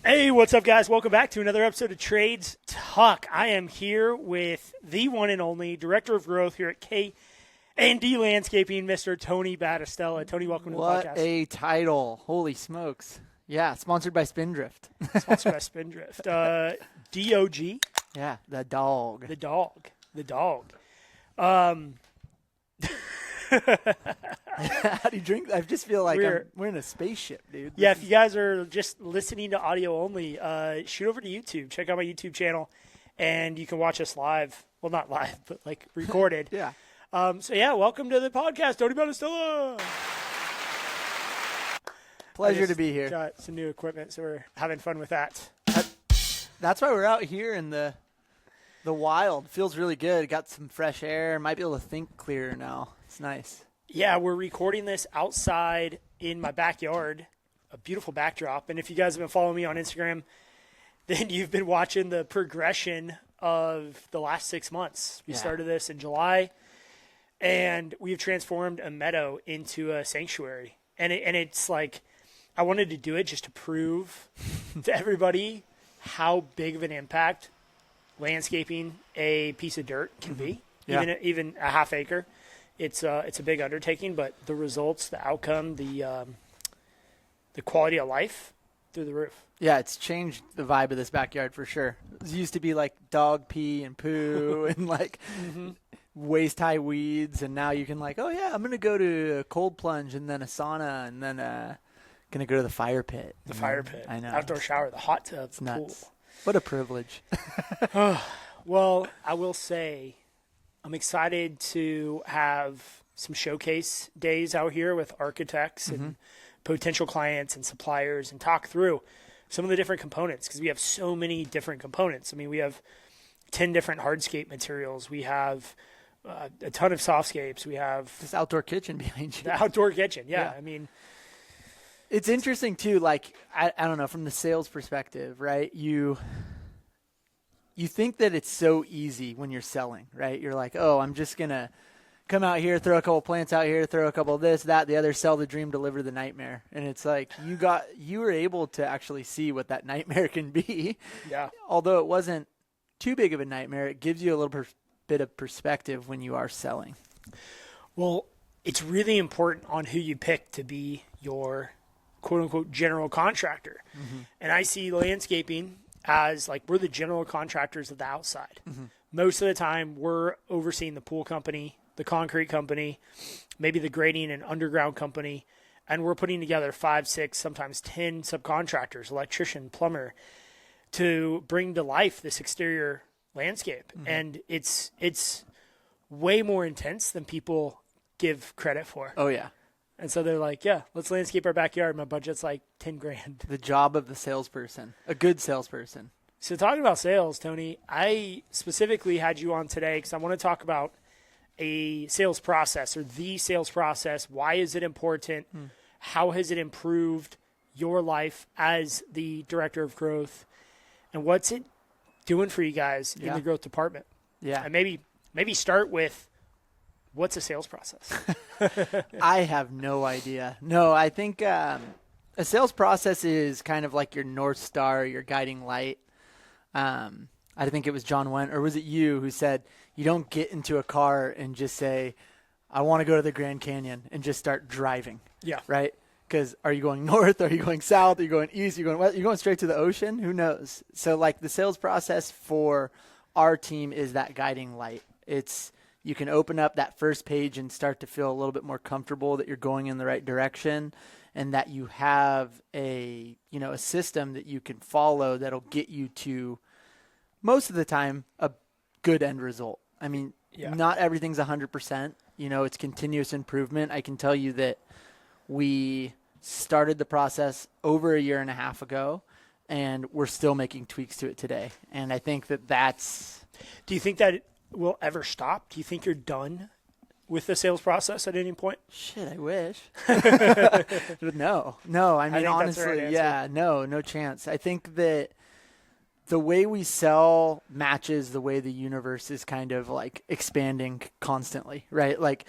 Hey, what's up, guys? Welcome back to another episode of Trades Talk. I am here with the one and only Director of Growth here at K&D Landscaping, Mr. Tony Battistella. Tony, welcome to the podcast. What a title. Holy smokes. Yeah, sponsored by Spindrift. Sponsored by Spindrift. DOG? Yeah, the dog. The dog. The dog. How do you drink? I just feel like we're in a spaceship, dude. Yeah, if you guys are just listening to audio only, shoot over to YouTube. Check out my YouTube channel, and you can watch us live. Well, not live, but like recorded. Yeah. Welcome to the podcast, Tony Battistella. Pleasure to be here. Got some new equipment, so we're having fun with that. That's why we're out here in the wild. Feels really good. Got some fresh air. Might be able to think clearer now. It's nice. Yeah, we're recording this outside in my backyard, a beautiful backdrop. And if you guys have been following me on Instagram, then you've been watching the progression of the last 6 months. We started this in July, and we've transformed a meadow into a sanctuary. And it's like I wanted to do it just to prove to everybody how big of an impact landscaping a piece of dirt can be, even a half acre. It's a big undertaking, but the results, the outcome, the quality of life through the roof. Yeah, it's changed the vibe of this backyard for sure. It used to be like dog pee and poo and like waist high weeds, and now you can like, oh yeah, I'm gonna go to a cold plunge and then a sauna and then gonna go to the fire pit. The fire pit, I know, outdoor shower, the hot tub, it's the nuts. pool. What a privilege. Well, I will say I'm excited to have some showcase days out here with architects and potential clients and suppliers and talk through some of the different components, because we have so many different components. I mean, we have 10 different hardscape materials. We have a ton of softscapes. We have this outdoor kitchen behind you. The outdoor kitchen, yeah. I mean, it's interesting too. Like I don't know, from the sales perspective, right? You think that it's so easy when you're selling, right? You're like, oh, I'm just gonna come out here, throw a couple plants out here, throw a couple of this, that, the other, sell the dream, deliver the nightmare. And it's like you were able to actually see what that nightmare can be. Yeah. Although it wasn't too big of a nightmare, it gives you a little bit of perspective when you are selling. Well, it's really important on who you pick to be your quote-unquote general contractor. And I see landscaping as like we're the general contractors of the outside. Most of the time, we're overseeing the pool company, the concrete company, maybe the grading and underground company, and we're putting together 5, 6, sometimes 10 subcontractors, electrician, plumber, to bring to life this exterior landscape. And it's way more intense than people give credit for. Oh, yeah. And so they're like, yeah, let's landscape our backyard. My budget's like $10,000. The job of the salesperson, a good salesperson. So talking about sales, Tony, I specifically had you on today because I want to talk about a sales process, or the sales process. Why is it important? How has it improved your life as the director of growth? And what's it doing for you guys in the growth department? Yeah. And maybe start with, what's a sales process? I have no idea. No, I think a sales process is kind of like your North Star, your guiding light. I think it was John Went, or was it you, who said, you don't get into a car and just say, I want to go to the Grand Canyon, and just start driving. Yeah. Right? Because are you going north? Are you going south? Are you going east? Are you going west? You're going straight to the ocean? Who knows? So like the sales process for our team is that guiding light. You can open up that first page and start to feel a little bit more comfortable that you're going in the right direction, and that you have a system that you can follow that'll get you to, most of the time, a good end result. I mean, not everything's 100%. It's continuous improvement. I can tell you that we started the process over a year and a half ago, and we're still making tweaks to it today. And I think that's... Do you think that will ever stop? Do you think you're done with the sales process at any point? Shit, I wish. No. I mean, honestly, no chance. I think that the way we sell matches the way the universe is kind of like expanding constantly, right? Like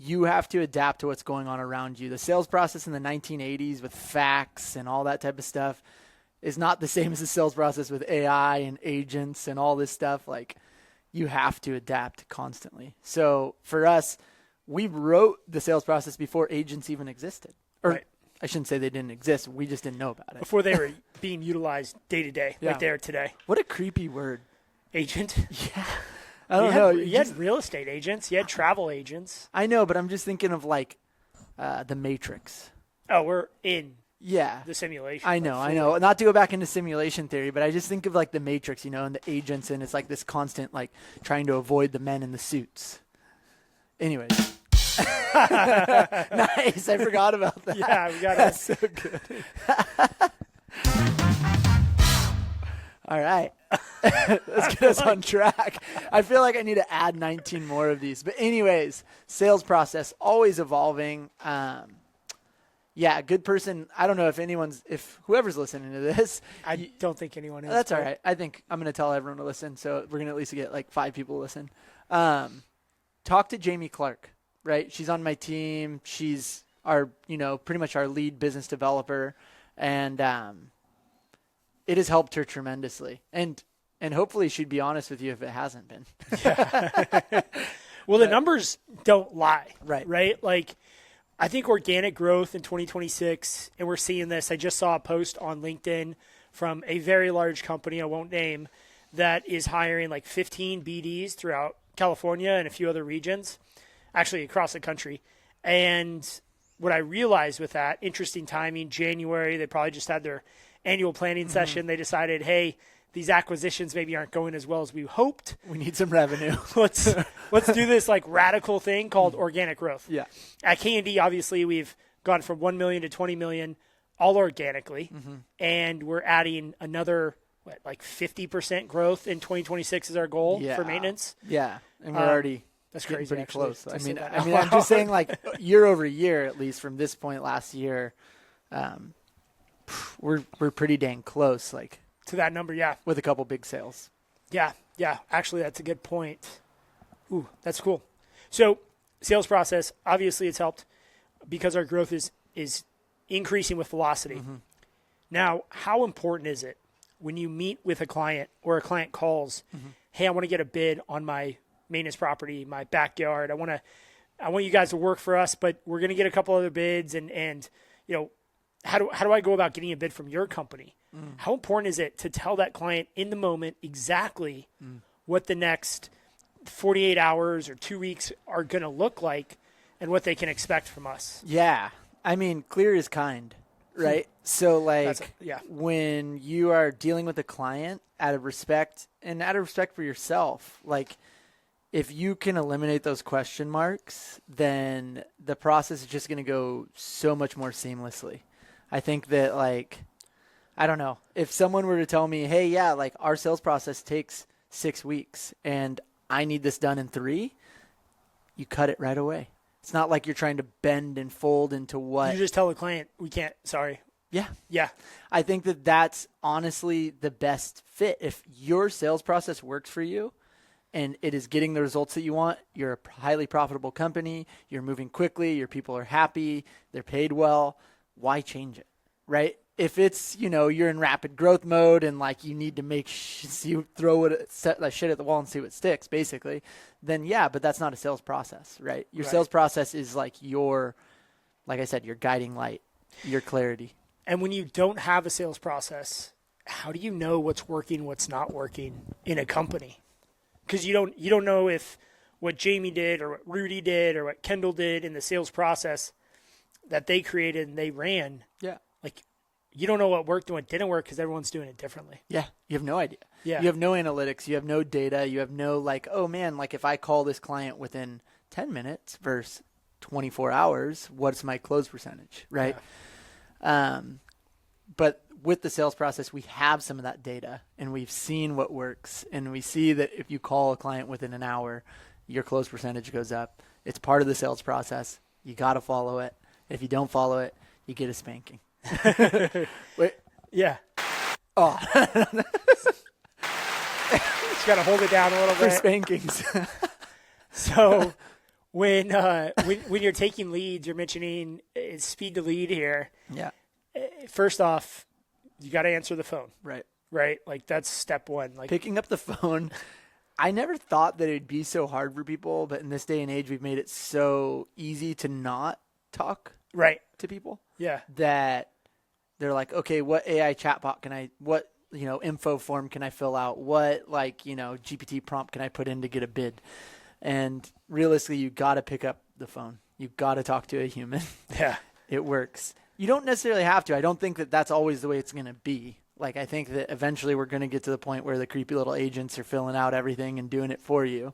you have to adapt to what's going on around you. The sales process in the 1980s with fax and all that type of stuff is not the same as the sales process with AI and agents and all this stuff. Like, you have to adapt constantly. So for us, we wrote the sales process before agents even existed. Or Right. I shouldn't say they didn't exist. We just didn't know about it. Before they were being utilized day to day, Yeah. like they are today. What a creepy word. Agent. Yeah. I don't know. You had real estate agents. You had travel agents. I know, but I'm just thinking of like the Matrix. Oh, we're in Yeah. the simulation. I know. Not to go back into simulation theory, but I just think of like the Matrix, and the agents, and it's like this constant like trying to avoid the men in the suits. Anyways. Nice. I forgot about that. Yeah, we got That's so good. All right. Let's get us on track. I feel like I need to add 19 more of these. But anyways, sales process, always evolving. Yeah, good person. I don't know if whoever's listening to this. I don't think anyone is. That's all right. I think I'm going to tell everyone to listen. So we're going to at least get like 5 people to listen. Talk to Jamie Clark, right? She's on my team. She's our, pretty much our lead business developer. And, it has helped her tremendously. And hopefully she'd be honest with you if it hasn't been. Well, the numbers don't lie. Right. Like, I think organic growth in 2026, and we're seeing this. I just saw a post on LinkedIn from a very large company I won't name that is hiring like 15 BDs throughout California and a few other regions, actually across the country. And what I realized with that, interesting timing, January, they probably just had their annual planning session. They decided, hey, these acquisitions maybe aren't going as well as we hoped. We need some revenue. Let's do this like radical thing called organic growth. Yeah. At K&D, obviously, we've gone from 1 million to 20 million all organically, and we're adding another like 50% growth in 2026 is our goal for maintenance. Yeah, and we're already that's getting crazy, pretty actually, close. to I say mean, that I'm out just saying, loud. like year over year, at least from this point last year, we're pretty dang close. Like to that number, yeah. with a couple big sales. Yeah. Actually, that's a good point. Ooh, that's cool. So, sales process, obviously it's helped because our growth is increasing with velocity. Now, how important is it when you meet with a client or a client calls, hey, I want to get a bid on my maintenance property, my backyard. I want you guys to work for us, but we're going to get a couple other bids and how do I go about getting a bid from your company? How important is it to tell that client in the moment exactly what the next 48 hours or 2 weeks are going to look like and what they can expect from us? Yeah. I mean, clear is kind, right? So like when you are dealing with a client out of respect for yourself, like if you can eliminate those question marks, then the process is just going to go so much more seamlessly. I think that I don't know, if someone were to tell me, hey, yeah, like our sales process takes 6 weeks and I need this done in 3, you cut it right away. It's not like you're trying to bend and fold into what. You just tell the client, we can't, sorry. Yeah. Yeah. I think that that's honestly the best fit. If your sales process works for you and it is getting the results that you want, you're a highly profitable company, you're moving quickly, your people are happy, they're paid well, why change it, right? If it's, you're in rapid growth mode and like you need to you throw shit at the wall and see what sticks, basically, then yeah, but that's not a sales process, right? Your sales process is like like I said, your guiding light, your clarity. And when you don't have a sales process, how do you know what's working, what's not working in a company? Because you don't know if what Jamie did or what Rudy did or what Kendall did in the sales process that they created and they ran. Yeah. Like, you don't know what worked and what didn't work because everyone's doing it differently. Yeah. You have no idea. Yeah. You have no analytics. You have no data. You have no oh man, like if I call this client within 10 minutes versus 24 hours, what's my close percentage, right? Yeah. But with the sales process, we have some of that data and we've seen what works. And we see that if you call a client within an hour, your close percentage goes up. It's part of the sales process. You got to follow it. If you don't follow it, you get a spanking. Wait. Yeah. Oh. Just got to hold it down a little For bit. spankings. So when you're taking leads, you're mentioning speed to lead here. Yeah. First off, you got to answer the phone. Right. Right? Like, that's step one. Like, picking up the phone. I never thought that it'd be so hard for people, but in this day and age, we've made it so easy to not talk right to people. Yeah. That they're like, okay, what AI chatbot what info form can I fill out? What GPT prompt can I put in to get a bid? And realistically, you got to pick up the phone. You got to talk to a human. Yeah. It works. You don't necessarily have to. I don't think that that's always the way it's going to be. Like, I think that eventually we're going to get to the point where the creepy little agents are filling out everything and doing it for you.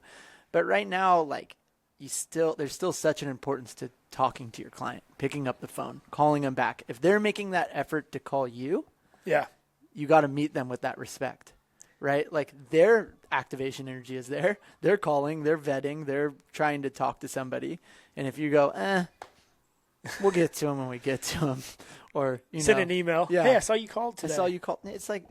But right now, like, there's still such an importance to talking to your client, picking up the phone, calling them back. If they're making that effort to call you, yeah, you got to meet them with that respect, right? Like, their activation energy is there. They're calling, they're vetting, they're trying to talk to somebody. And if you go, we'll get to them when we get to them. Or send an email. Yeah. Hey, I saw you called today. I saw you called. It's like,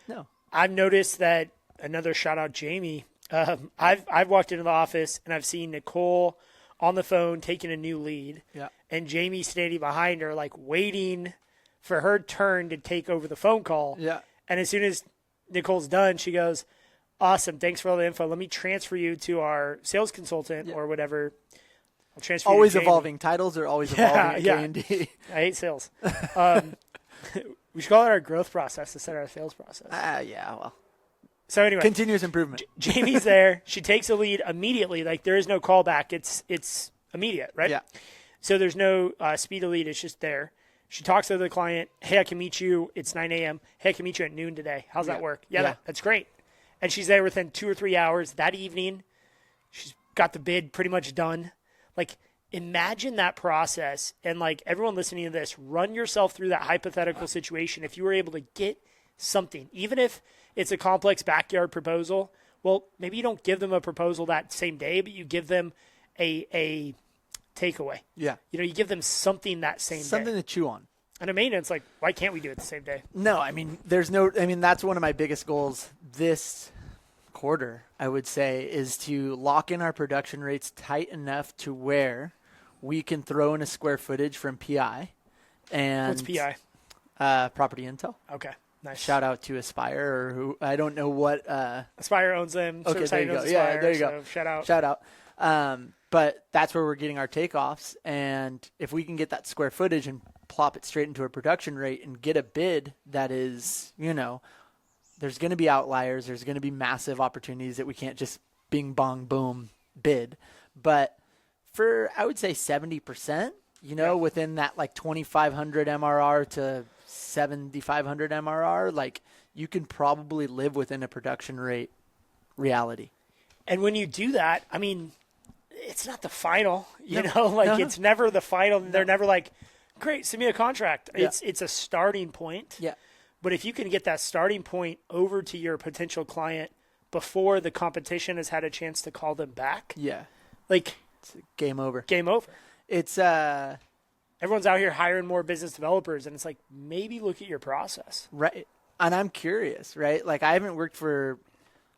no. I've noticed that. Another shout out, Jamie. I've walked into the office and I've seen Nicole on the phone taking a new lead. Yeah. And Jamie standing behind her, like, waiting for her turn to take over the phone call. Yeah. And as soon as Nicole's done, she goes, "Awesome, thanks for all the info. Let me transfer you to our sales consultant or whatever." I'll transfer always you to evolving. Titles are always evolving at K&D. I hate sales. We should call it our growth process instead of our sales process. Yeah, well. So anyway. Continuous improvement. Jamie's there. She takes a lead immediately. Like, there is no callback. It's immediate, right? Yeah. So there's no speed of lead. It's just there. She talks to the client. Hey, I can meet you. It's 9 a.m. Hey, I can meet you at noon today. How's that work? Yeah. That's great. And she's there within 2 or 3 hours. That evening, she's got the bid pretty much done. Like, imagine that process. And, like, everyone listening to this, run yourself through that hypothetical situation. If you were able to get something, even if it's a complex backyard proposal, well, maybe you don't give them a proposal that same day, but you give them a takeaway. Yeah. You give them something that same day. Something to chew on. And a maintenance, like, why can't we do it the same day? No, that's one of my biggest goals this quarter, I would say, is to lock in our production rates tight enough to where we can throw in a square footage from PI. And what's PI? Property Intel. Okay, nice. Shout out to Aspire, or who, I don't know what. Aspire owns them. Okay, there you go. Aspire, Yeah, there you go. So shout out. But that's where we're getting our takeoffs. And if we can get that square footage and plop it straight into a production rate and get a bid that is, there's going to be outliers. There's going to be massive opportunities that we can't just bing, bong, boom, bid. But for, I would say 70%, within that like 2,500 MRR to 7,500 MRR, like, you can probably live within a production rate reality. And when you do that, I mean, it's not the final, No. It's never the final. No. They're never like, great, send me a contract. Yeah. It's a starting point. Yeah. But if you can get that starting point over to your potential client before the competition has had a chance to call them back. Yeah. Like, it's game over. Game over. It's everyone's out here hiring more business developers, and it's like, maybe look at your process. Right. And I'm curious, right? Like, I haven't worked for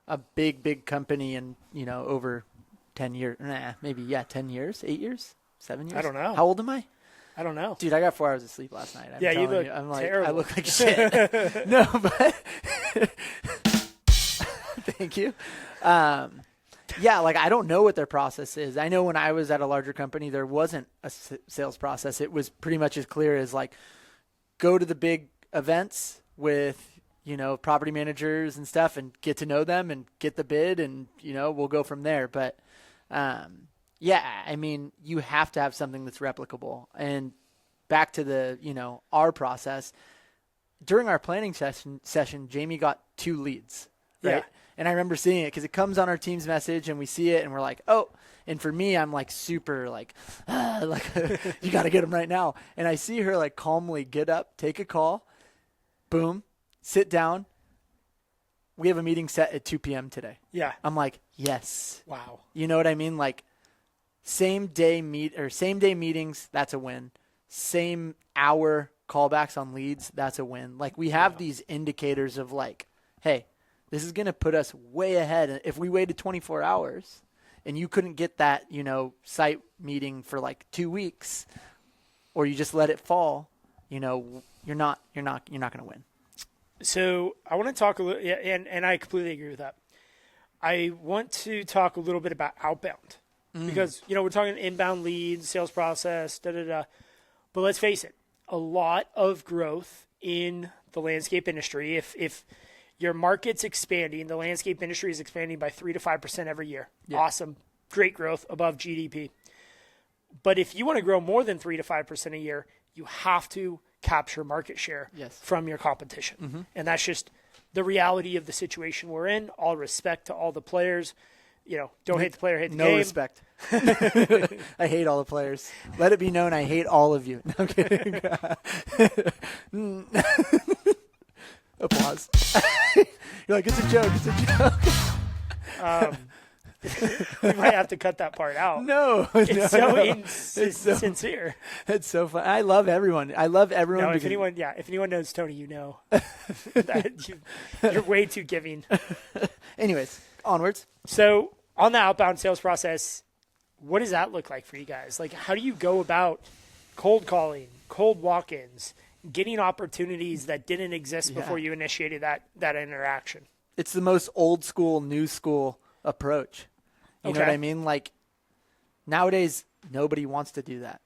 a big company in, over 10 years. 10 years, 8 years, 7 years. I don't know. How old am I? I don't know. Dude, I got 4 hours of sleep last night. You look terrible. I look like shit. No, but thank you. Like, I don't know what their process is. I know when I was at a larger company, there wasn't a sales process. It was pretty much as clear as, like, go to the big events with, property managers and stuff and get to know them and get the bid and, we'll go from there. But, you have to have something that's replicable. And back to the, our process, during our planning session, Jamie got 2 leads, right? Yeah. And I remember seeing it because it comes on our team's message and we see it and we're like, oh, and for me, I'm like super like you got to get them right now. And I see her like calmly get up, take a call, boom, sit down. We have a meeting set at 2 p.m. today. Yeah. I'm like, yes. Wow. You know what I mean? Like, same day meetings, that's a win. Same hour callbacks on leads, that's a win. Like, we have these indicators of like, hey, this is going to put us way ahead. If we waited 24 hours, and you couldn't get that, site meeting for like 2 weeks, or you just let it fall, you're not going to win. So I want to talk a little, and I completely agree with that. I want to talk a little bit about outbound because, we're talking inbound leads, sales process, but let's face it, a lot of growth in the landscape industry. If your market's expanding, the landscape industry is expanding by 3 to 5% every year. Yeah. Awesome. Great growth above GDP. But if you want to grow more than 3 to 5% a year, you have to capture market share from your competition. Mm-hmm. And that's just the reality of the situation we're in. All respect to all the players. Don't hate the player, hate the game. No respect. I hate all the players. Let it be known I hate all of you. No, I'm kidding. Applause. You're like, it's a joke. We might have to cut that part out. No. It's so sincere. It's so fun. I love everyone. No, if anyone knows Tony, that you're way too giving. Anyways, onwards. So on the outbound sales process, what does that look like for you guys? Like, how do you go about cold calling, cold walk-ins, getting opportunities that didn't exist before you initiated that interaction? It's the most old school, new school approach. You know what I mean? Like, nowadays, nobody wants to do that.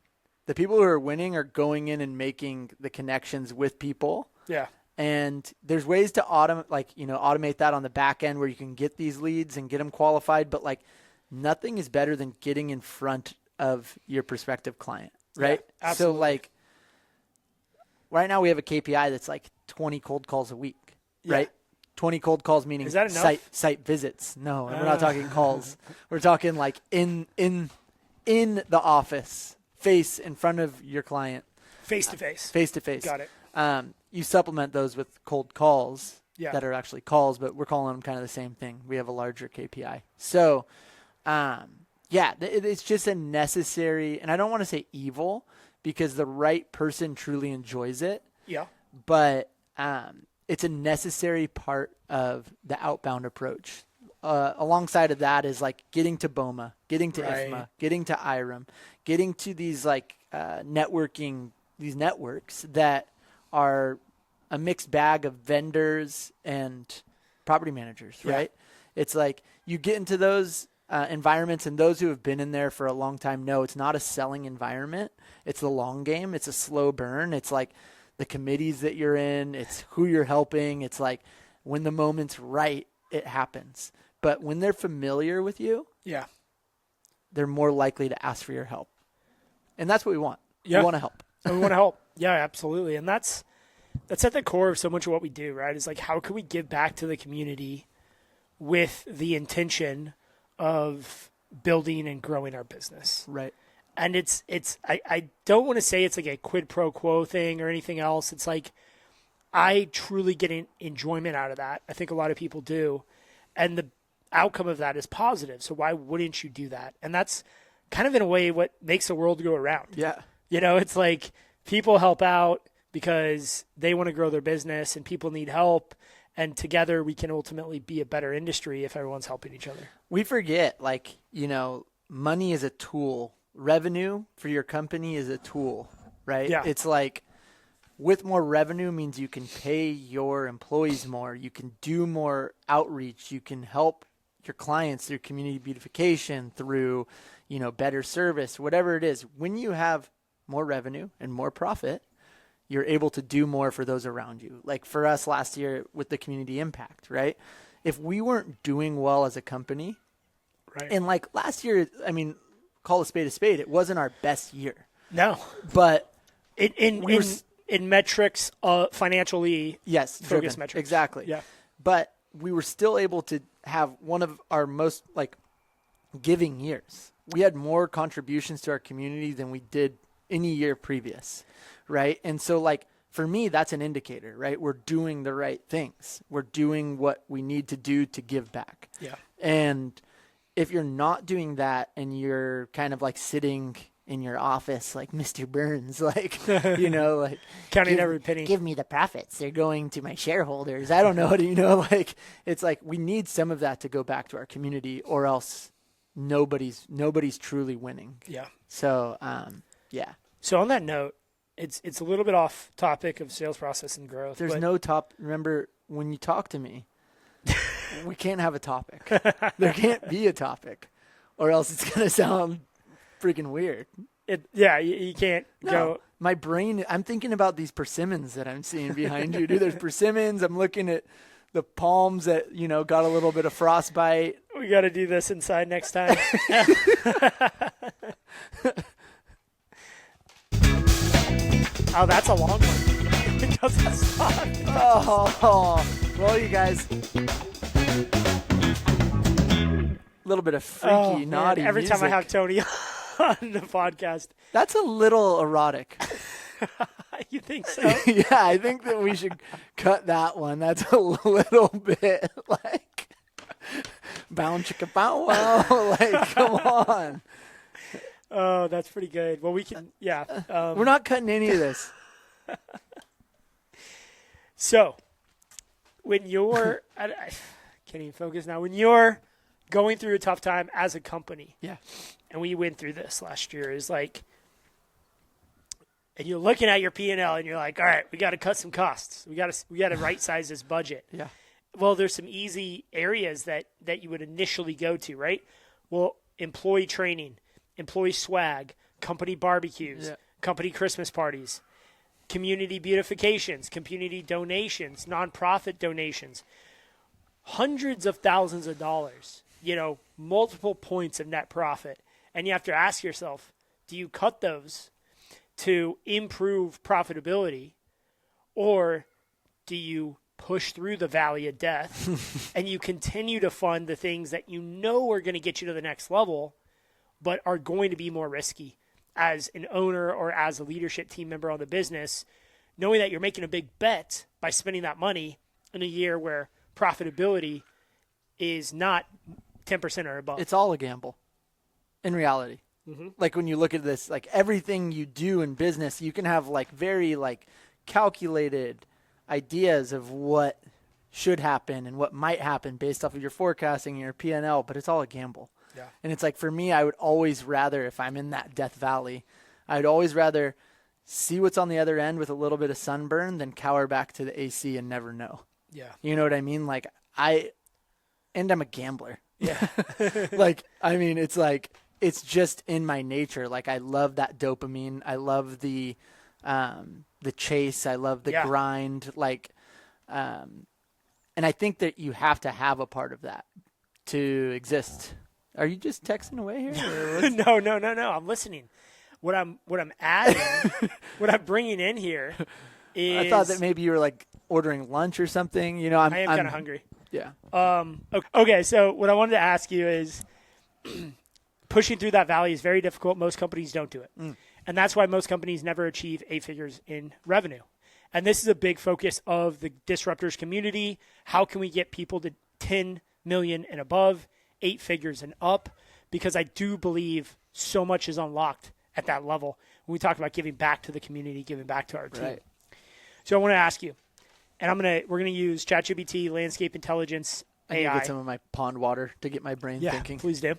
The people who are winning are going in and making the connections with people. Yeah. And there's ways to automate that on the back end where you can get these leads and get them qualified. But like, nothing is better than getting in front of your prospective client, right? Yeah, absolutely. So like, right now we have a KPI that's like 20 cold calls a week, right? 20 cold calls meaning is that enough? Site visits. No, we're not talking calls. We're talking like in the office, face in front of your client. Face to face. Face to face. Got it. You supplement those with cold calls that are actually calls, but we're calling them kind of the same thing. We have a larger KPI. So, it's just a necessary, and I don't want to say evil because the right person truly enjoys it. Yeah. But it's a necessary part of the outbound approach. Alongside of that is like getting to BOMA, getting to IFMA, getting to IREM, getting to these like these networks that are a mixed bag of vendors and property managers, right? It's like you get into those environments, and those who have been in there for a long time know it's not a selling environment. It's the long game. It's a slow burn. It's like the committees that you're in. It's who you're helping. It's like when the moment's right, it happens. But when they're familiar with you, they're more likely to ask for your help. And that's what we want. We want to help. We want to help. Yeah, absolutely. And that's at the core of so much of what we do, right? Is like, how can we give back to the community with the intention of building and growing our business? Right. And I don't want to say it's like a quid pro quo thing or anything else. It's like, I truly get enjoyment out of that. I think a lot of people do. And the outcome of that is positive. So why wouldn't you do that? And that's kind of in a way what makes the world go around. Yeah. It's like people help out because they want to grow their business and people need help. And together we can ultimately be a better industry if everyone's helping each other. We forget, money is a tool. Revenue for your company is a tool, right? Yeah. It's like with more revenue means you can pay your employees more. You can do more outreach. You can help your clients through community beautification, through, better service, whatever it is. When you have more revenue and more profit, you're able to do more for those around you. Like for us last year with the community impact, right? If we weren't doing well as a company, and like last year, call a spade, it wasn't our best year. No. But in metrics, financially focused metrics. Exactly. Yeah. But we were still able to have one of our most giving years. We had more contributions to our community than we did any year previous, right? And so for me, that's an indicator, right? We're doing the right things. We're doing what we need to do to give back. Yeah. And if you're not doing that and you're kind of sitting in your office like Mr. Burns, counting every penny. Give me the profits. They're going to my shareholders. I don't know. It's like we need some of that to go back to our community, or else nobody's truly winning. Yeah. So, yeah. So on that note, it's a little bit off topic of sales process and growth. There's no top. Remember, when you talk to me, we can't have a topic. There can't be a topic, or else it's going to sound freaking weird. You can't go. My brain, I'm thinking about these persimmons that I'm seeing behind you. Dude, there's persimmons. I'm looking at the palms that, got a little bit of frostbite. We got to do this inside next time. Oh, that's a long one. It doesn't stop. Oh, well, you guys. A little bit of freaky, naughty Every music. time I have Tony on the podcast. That's a little erotic. You think so? Yeah, I think that we should cut that one. That's a little bit like bound chicka bow wow. Like, come on. Oh, that's pretty good. Well, we can, yeah. We're not cutting any of this. So, when you're, I can't even focus now. When you're going through a tough time as a company, yeah, and we went through this last year, is like, and you're looking at your P&L and you're like, all right, we got to cut some costs. We got to right size this budget. Yeah. Well, there's some easy areas that you would initially go to, right? Well, employee training, employee swag, company barbecues, company Christmas parties, community beautifications, community donations, nonprofit donations, hundreds of thousands of dollars, multiple points of net profit. And you have to ask yourself, do you cut those to improve profitability, or do you push through the valley of death and you continue to fund the things that are going to get you to the next level, but are going to be more risky as an owner or as a leadership team member on the business, knowing that you're making a big bet by spending that money in a year where profitability is not 10% or above. It's all a gamble in reality. Mm-hmm. Like, when you look at this, like, everything you do in business, you can have very calculated ideas of what should happen and what might happen based off of your forecasting and your P&L, but it's all a gamble. Yeah. And it's like, for me, I would always rather, if I'm in that death valley, I'd always rather see what's on the other end with a little bit of sunburn than cower back to the AC and never know. Yeah. You know what I mean? Like, I'm a gambler. Yeah. It's just in my nature. Like, I love that dopamine. I love the chase. I love the grind. And I think that you have to have a part of that to exist. Are you just texting away here? No. I'm listening. What I'm adding, what I'm bringing in here is. I thought that maybe you were ordering lunch or something. I am kind of hungry. Yeah. Okay. So what I wanted to ask you is, pushing through that valley is very difficult. Most companies don't do it. And that's why most companies never achieve 8 figures in revenue. And this is a big focus of the Disruptors community. How can we get people to 10 million and above, 8 figures and up? Because I do believe so much is unlocked at that level when we talk about giving back to the community, giving back to our team. Right. So I want to ask you, and we're gonna use ChatGPT, Landscape Intelligence, AI. I need to get some of my pond water to get my brain thinking. Please do.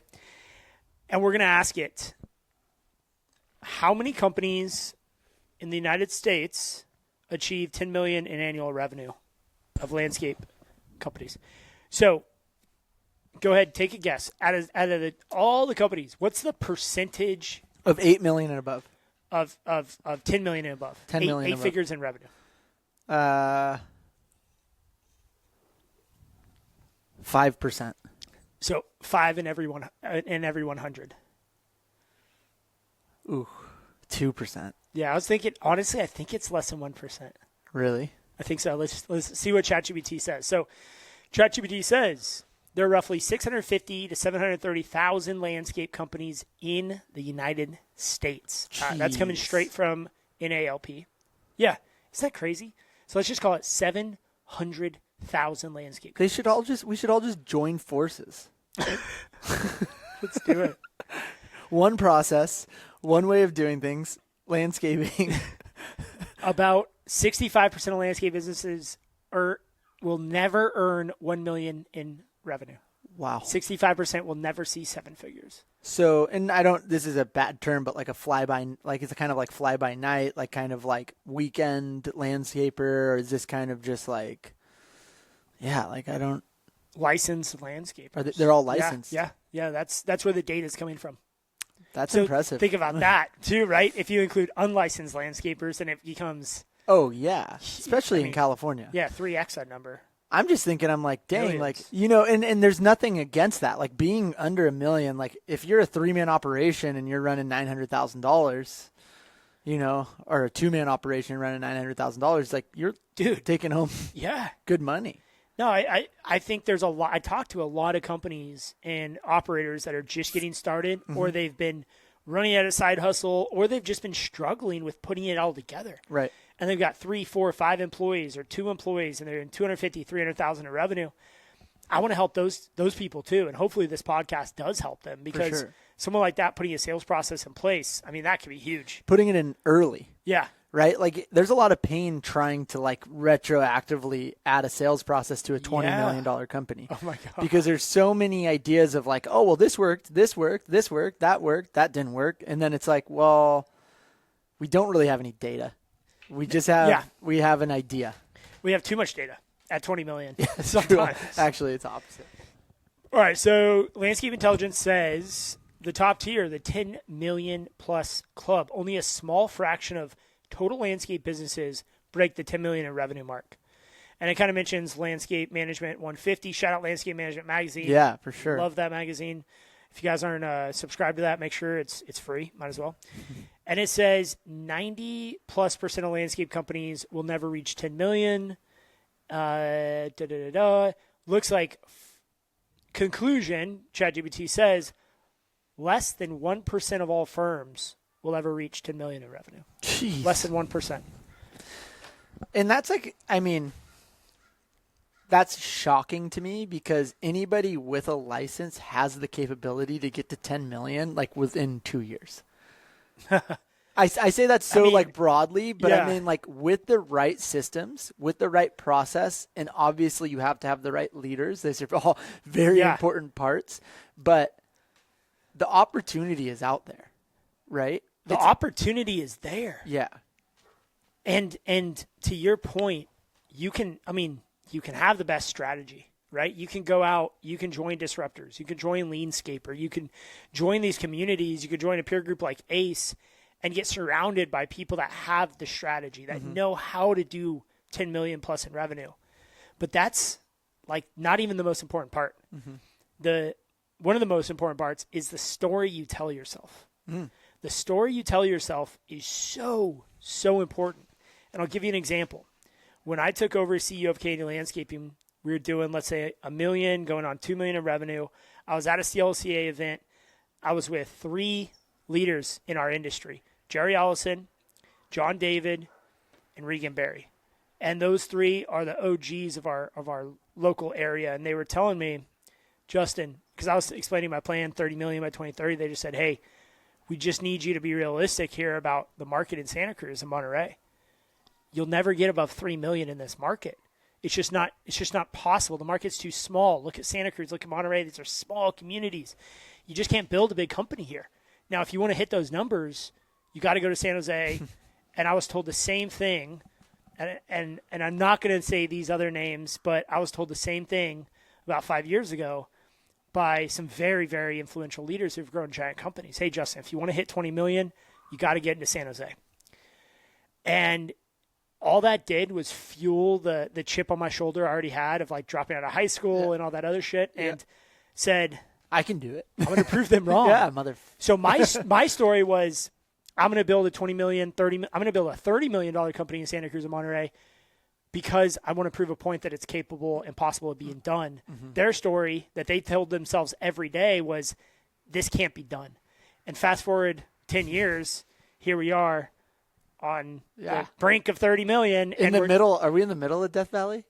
And we're gonna ask it, how many companies in the United States achieve 10 million in annual revenue of landscape companies? So go ahead, take a guess. Out of all the companies, what's the percentage of 8 million and above? Of 10 million and above. 10 million and above. 8 figures in revenue. 5%. So 5 in every 100. Ooh, 2%. Yeah, I was thinking. Honestly, I think it's less than 1%. Really? I think so. Let's see what ChatGPT says. So, ChatGPT says there are roughly 650 to 730,000 landscape companies in the United States. That's coming straight from NALP. Yeah, isn't that crazy? So let's just call it 700,000 landscape. We should all just join forces. Let's do it. One process, one way of doing things, landscaping. About 65% of landscape businesses will never earn $1 million in revenue. Wow. 65% will never see seven figures. So, and this is a bad term, but like a it's kind of like fly by night, like kind of like weekend landscaper, or is this kind of just like, Licensed landscapers. They're all licensed. Yeah. That's where the data is coming from. That's so impressive. Think about that too, right? If you include unlicensed landscapers, then it becomes. Oh yeah, especially in California. Yeah, 3x that number. I'm just thinking, I'm like, dang, Millions. and there's nothing against that. Like being under $1 million, like if you're a 3-man operation and you're running $900,000, or a 2-man operation running $900,000, like you're taking home good money. No, I think there's a lot. I talked to a lot of companies and operators that are just getting started, or they've been running at a side hustle, or they've just been struggling with putting it all together. Right. And they've got 3, 4, 5 employees or 2 employees, and they're in 250, 300,000 in revenue. I want to help those people too, and hopefully this podcast does help them, because someone like that putting a sales process in place, I mean, that could be huge. Putting it in early. Yeah. Right? Like there's a lot of pain trying to like retroactively add a sales process to a $20 million company. Oh my God. Because there's so many ideas of like, oh, well, this worked, that worked, that didn't work. And then it's like, well, we don't really have any data. We just have, we have an idea. We have too much data at 20 million. Sometimes. Actually, it's opposite. All right. So Landscape Intelligence says the top tier, the 10 million plus club, only a small fraction of total landscape businesses break the 10 million in revenue mark. And it kind of mentions Landscape Management 150. Shout out Landscape Management Magazine. Yeah, for sure. Love that magazine. If you guys aren't subscribed to that, make sure it's free. Might as well. And it says 90+% of landscape companies will never reach 10 million. Looks like conclusion, ChatGPT says, less than 1% of all firms will ever reach 10 million in revenue. Jeez. Less than 1%. And that's like, I mean, that's shocking to me, because anybody with a license has the capability to get to 10 million like within 2 years. I say that so like broadly, but I mean like with the right systems, with the right process, and obviously you have to have the right leaders. These are all very important parts, but the opportunity is out there, right? The opportunity is there. Yeah. And to your point, you can have the best strategy, right? You can go out, you can join disruptors, you can join Leanscaper, you can join these communities, you can join a peer group like ACE and get surrounded by people that have the strategy, that know how to do 10 million plus in revenue. But that's like not even the most important part. One of the most important parts is the story you tell yourself. The story you tell yourself is so, so important. And I'll give you an example. When I took over as CEO of K&D Landscaping, we were doing, let's say, $1 million, going on $2 million in revenue. I was at a CLCA event. I was with 3 leaders in our industry, Jerry Allison, John David, and Regan Berry. And those 3 are the OGs of our local area. And they were telling me, Justin, because I was explaining my plan, 30 million by 2030, they just said, hey, we just need you to be realistic here about the market in Santa Cruz and Monterey. You'll never get above 3 million in this market. It's just not possible. The market's too small. Look at Santa Cruz, look at Monterey. These are small communities. You just can't build a big company here. Now, if you want to hit those numbers, you got to go to San Jose. And I was told the same thing. And I'm not going to say these other names, but I was told the same thing about 5 years ago by some very, very influential leaders who've grown giant companies. Hey, Justin, if you want to hit 20 million, you got to get into San Jose. And all that did was fuel the chip on my shoulder I already had of like dropping out of high school and all that other shit, and said, I can do it. I'm going to prove them wrong. So my story was, I'm going to build a 20 million, 30, I'm going to build a $30 million company in Santa Cruz and Monterey because I want to prove a point that it's capable and possible of being done. Their story that they told themselves every day was, this can't be done. And fast forward 10 years, here we are on the brink of 30 million. In the middle, are we in the middle of Death Valley?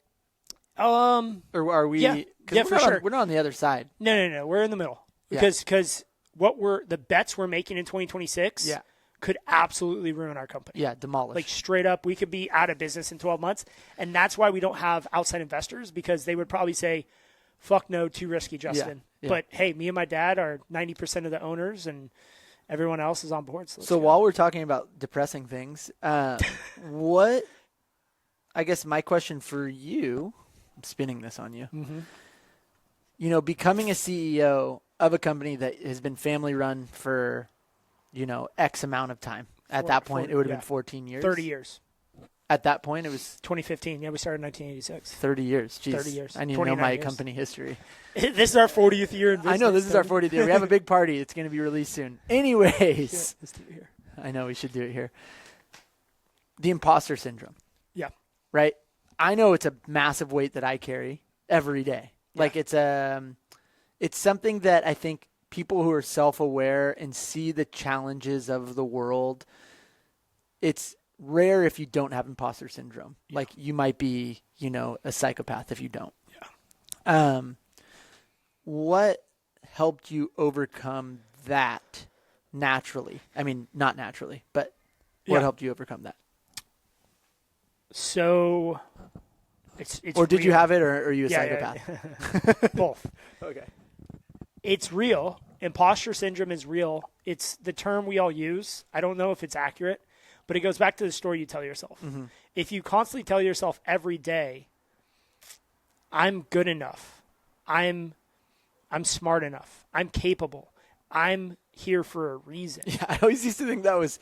Or are we? Yeah, for sure. We're not on the other side. No. We're in the middle because the bets we're making in 2026 could absolutely ruin our company. Yeah, demolish. Like straight up, we could be out of business in 12 months. And that's why we don't have outside investors, because they would probably say, fuck no, too risky, Justin. Yeah. But hey, me and my dad are 90% of the owners, and everyone else is on board. So while we're talking about depressing things, what, I guess my question for you, I'm spinning this on you, you know, becoming a CEO of a company that has been family run for, you know, X amount of time. At that point, it would have been 14 years. 30 years. At that point, it was 2015. Yeah, we started in 1986. 30 years. Jeez. 30 years. I need to know my years. company history. This is our 40th year in business. I know, this is our 40th year. We have a big party. It's going to be released soon. Anyways. Yeah, let's do it here. I know we should do it here. The imposter syndrome. Yeah. Right? I know it's a massive weight that I carry every day. Yeah. Like it's something that I think people who are self-aware and see the challenges of the world, it's rare if you don't have imposter syndrome. Yeah. Like you might be, you know, a psychopath if you don't. Yeah. What helped you overcome that naturally? I mean, not naturally, but what helped you overcome that? So it's or did real. you have it, or are you a psychopath? Yeah. Both. Okay. It's real. Imposter syndrome is real. It's the term we all use. I don't know if it's accurate, but it goes back to the story you tell yourself. Mm-hmm. If you constantly tell yourself every day, I'm good enough, I'm smart enough, I'm capable, I'm here for a reason. Yeah, I always used to think that was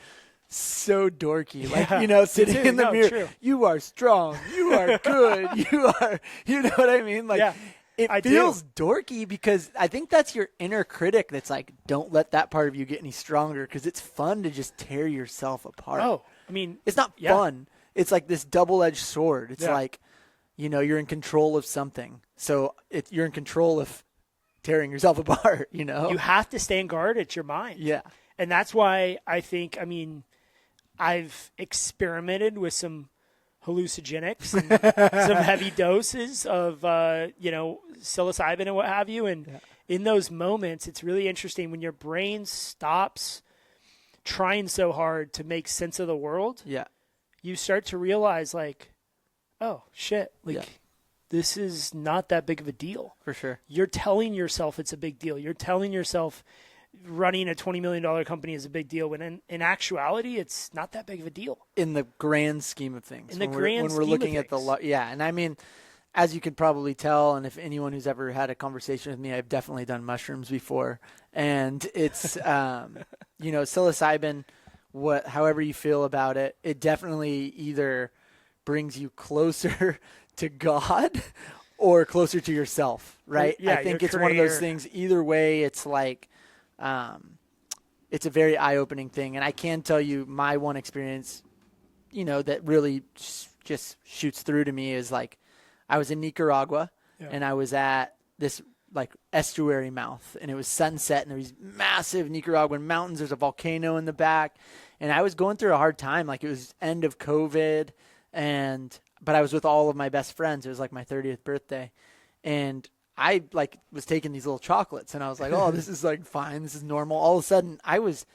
so dorky. Like, you know, sitting in the mirror, true. You are strong, you are good, you know what I mean? Like, yeah. It feels dorky because I think that's your inner critic that's like, don't let that part of you get any stronger because it's fun to just tear yourself apart. Oh, I mean, it's not fun. It's like this double-edged sword. It's like, you know, you're in control of something. So you're in control of tearing yourself apart, you know? You have to stand guard at your mind. Yeah. And that's why I think, I mean, I've experimented with some hallucinogenics and some heavy doses of, you know, psilocybin and what have you. And in those moments, it's really interesting when your brain stops trying so hard to make sense of the world. Yeah. You start to realize, like, oh, shit, like, this is not that big of a deal. For sure. You're telling yourself it's a big deal. You're telling yourself running a $20 million company is a big deal, when in actuality, it's not that big of a deal. In the grand scheme of things. When we're looking at and I mean, as you could probably tell, and if anyone who's ever had a conversation with me, I've definitely done mushrooms before. And it's, you know, psilocybin, however you feel about it, it definitely either brings you closer to God or closer to yourself, right? Yeah, I think it's one of those things. Either way, it's like, it's a very eye-opening thing. And I can tell you my one experience, you know, that really just shoots through to me is like, I was in Nicaragua and I was at this like estuary mouth, and it was sunset, and there was massive Nicaraguan mountains. There's a volcano in the back, and I was going through a hard time. Like, it was end of COVID, but I was with all of my best friends. It was like my 30th birthday, and I like was taking these little chocolates, and I was like, oh, this is like fine. This is normal. All of a sudden I was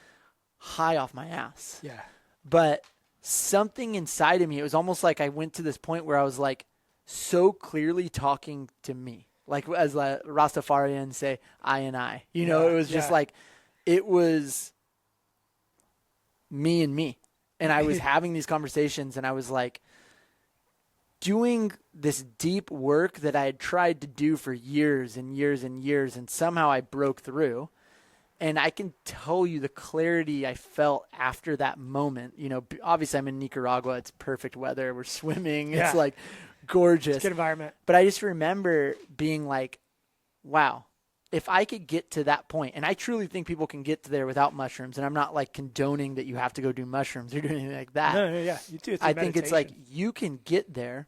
high off my ass. Yeah. But something inside of me, it was almost like I went to this point where I was like so clearly talking to me. Like, as Rastafarians say, I and I. You know, it was just like, it was me and me. And I was having these conversations, and I was like doing this deep work that I had tried to do for years and years and years, and somehow I broke through. And I can tell you the clarity I felt after that moment. You know, obviously I'm in Nicaragua. It's perfect weather. We're swimming. Yeah. It's like gorgeous. It's a good environment. But I just remember being like, wow, if I could get to that point, and I truly think people can get to there without mushrooms, and I'm not like condoning that you have to go do mushrooms or do anything like that. No, yeah. You do it through I think it's like you can get there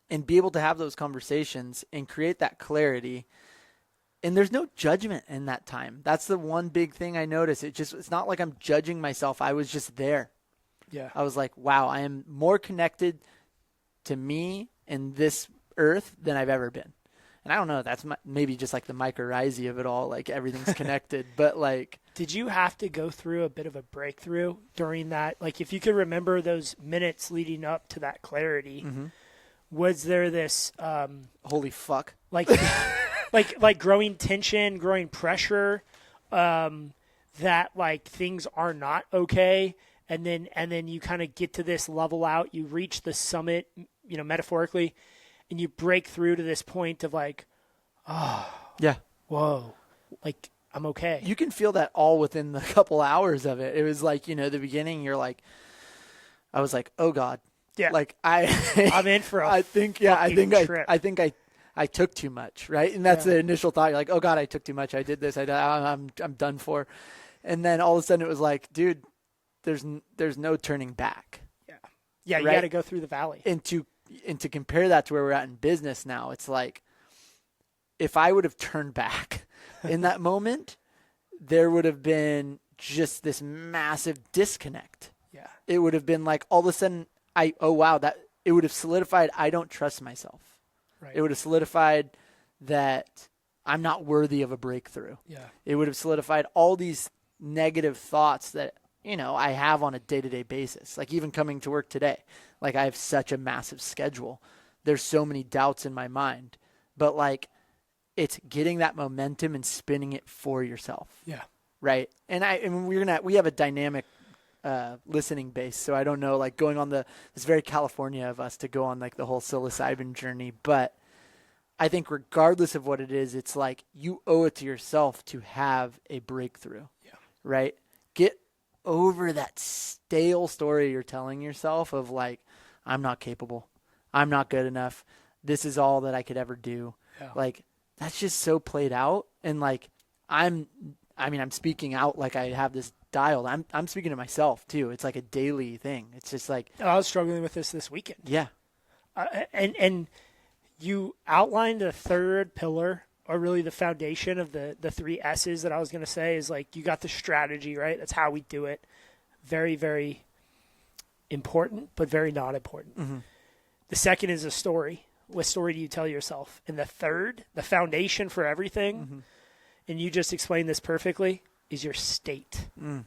and be able to have those conversations and create that clarity. And there's no judgment in that time. That's the one big thing I noticed. It's not like I'm judging myself. I was just there. Yeah. I was like, wow, I am more connected to me and this earth than I've ever been. And I don't know, that's maybe just like the mycorrhizae of it all, like everything's connected. But like, did you have to go through a bit of a breakthrough during that? Like, if you could remember those minutes leading up to that clarity, was there this Holy fuck. like like growing tension, growing pressure, that like things are not okay, and then you kind of get to this level out, you reach the summit, metaphorically, and you break through to this point of like, Yeah. whoa, like I'm okay. You can feel that all within the couple hours of it. It was like, the beginning, I was like, oh God. Yeah. Like I'm in for a I think trip. I took too much, right? And that's the initial thought. You're like, oh God, I took too much. I did this. I'm done for. And then all of a sudden it was like, dude, there's no turning back. Yeah, you right? got to go through the valley. And to compare that to where we're at in business now, it's like, if I would have turned back in that moment, there would have been just this massive disconnect. Yeah. It would have been like all of a sudden, that it would have solidified I don't trust myself. Right. It would have solidified that I'm not worthy of a breakthrough. Yeah. It would have solidified all these negative thoughts that, I have on a day-to-day basis. Like even coming to work today, like I have such a massive schedule. There's so many doubts in my mind, but like it's getting that momentum and spinning it for yourself. Yeah. Right. And we have a dynamic listening base. So I don't know, like going on it's very California of us to go on like the whole psilocybin journey. But I think regardless of what it is, it's like you owe it to yourself to have a breakthrough. Yeah. Right. Get over that stale story you're telling yourself of like, I'm not capable. I'm not good enough. This is all that I could ever do. Yeah. Like that's just so played out. And like, I'm speaking out like I have this dialed. I'm speaking to myself too. It's like a daily thing. It's just like I was struggling with this weekend. Yeah. And you outlined the third pillar, or really the foundation of the three S's that I was going to say is like you got the strategy, right? That's how we do it. Very, very important, but very not important. Mm-hmm. The second is a story. What story do you tell yourself? And the third, the foundation for everything, and you just explained this perfectly, is your state. Mm.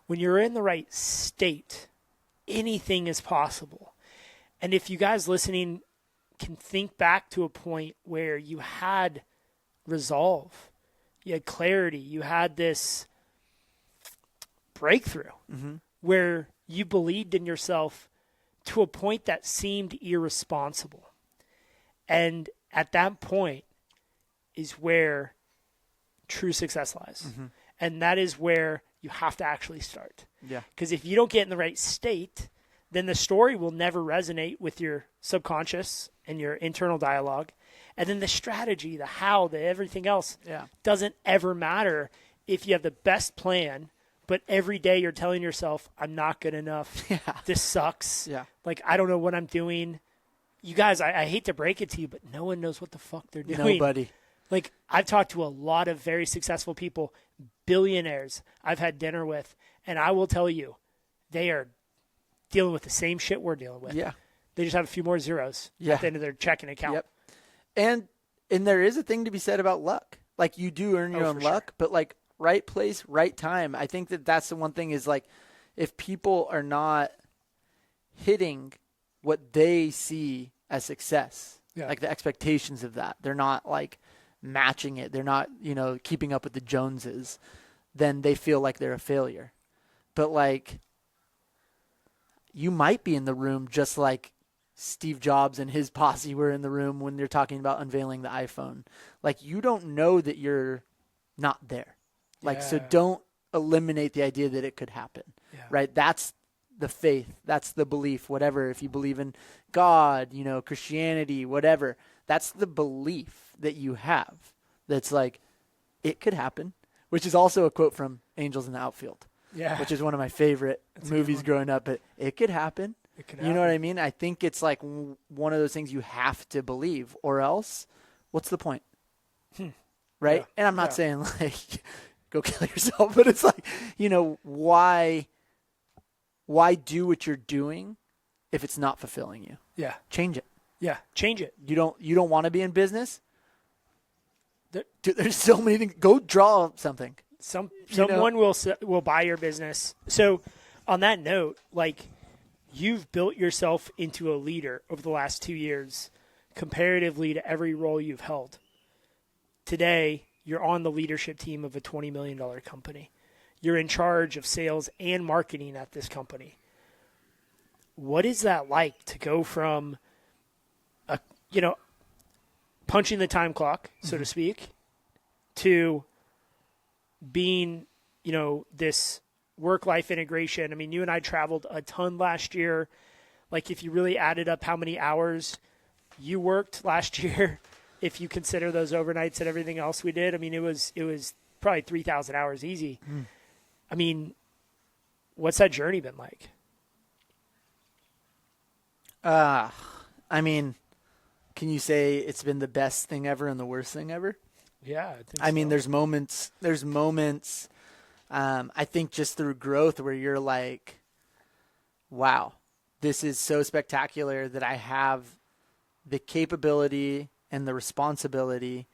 When you're in the right state, anything is possible. And if you guys listening can think back to a point where you had resolve, you had clarity, you had this breakthrough where you believed in yourself to a point that seemed irresponsible. And at that point is where true success lies. And that is where you have to actually start. Yeah. Because if you don't get in the right state, then the story will never resonate with your subconscious and your internal dialogue. And then the strategy, the how, the everything else doesn't ever matter if you have the best plan, but every day you're telling yourself, I'm not good enough. Yeah. This sucks. Yeah. Like, I don't know what I'm doing. You guys, I hate to break it to you, but no one knows what the fuck they're doing. Nobody. Like, I've talked to a lot of very successful people, billionaires I've had dinner with, and I will tell you, they are dealing with the same shit we're dealing with. Yeah. They just have a few more zeros at the end of their checking account. Yep. And there is a thing to be said about luck. Like you do earn your own luck, but like right place, right time. I think that's the one thing is like if people are not hitting what they see as success, like the expectations of that, they're not like matching it. They're not, keeping up with the Joneses. Then they feel like they're a failure. But like you might be in the room just like Steve Jobs and his posse were in the room when they're talking about unveiling the iPhone. Like you don't know that you're not there. Like, so don't eliminate the idea that it could happen, right? That's the faith. That's the belief, whatever. If you believe in God, Christianity, whatever, that's the belief that you have. That's like, it could happen, which is also a quote from Angels in the Outfield, which is one of my favorite movies growing up, but it could happen. You know what I mean? I think it's like one of those things you have to believe, or else what's the point? Right? And I'm not saying like go kill yourself, but it's like, why do what you're doing if it's not fulfilling you? Yeah. Change it. Yeah. Change it. You don't want to be in business? There's so many things. Go draw something. Someone will buy your business. So on that note, like, you've built yourself into a leader over the last 2 years comparatively to every role you've held. Today, you're on the leadership team of a $20 million company. You're in charge of sales and marketing at this company. What is that like to go from, punching the time clock, so to speak, to being, this work-life integration? I mean, you and I traveled a ton last year. Like, if you really added up how many hours you worked last year, if you consider those overnights and everything else we did, I mean, it was probably 3,000 hours easy. I mean, what's that journey been like? I mean, can you say it's been the best thing ever and the worst thing ever? Yeah, I think I mean, there's moments, I think just through growth where you're like, wow, this is so spectacular that I have the capability and the responsibility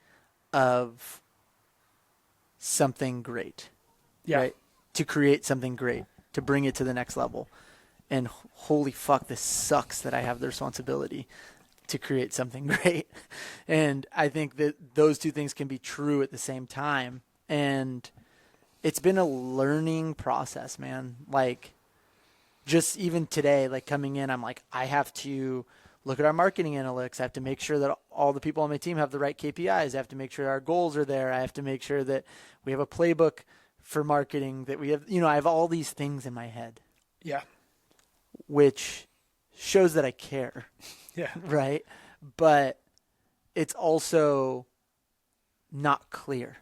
of something great, right? To create something great, to bring it to the next level. And holy fuck, this sucks that I have the responsibility to create something great. And I think that those two things can be true at the same time. And it's been a learning process, man. Like, just even today, like coming in, I'm like, I have to look at our marketing analytics. I have to make sure that all the people on my team have the right KPIs. I have to make sure our goals are there. I have to make sure that we have a playbook for marketing, that we have, I have all these things in my head. Yeah. Which shows that I care. Yeah. Right? But it's also not clear.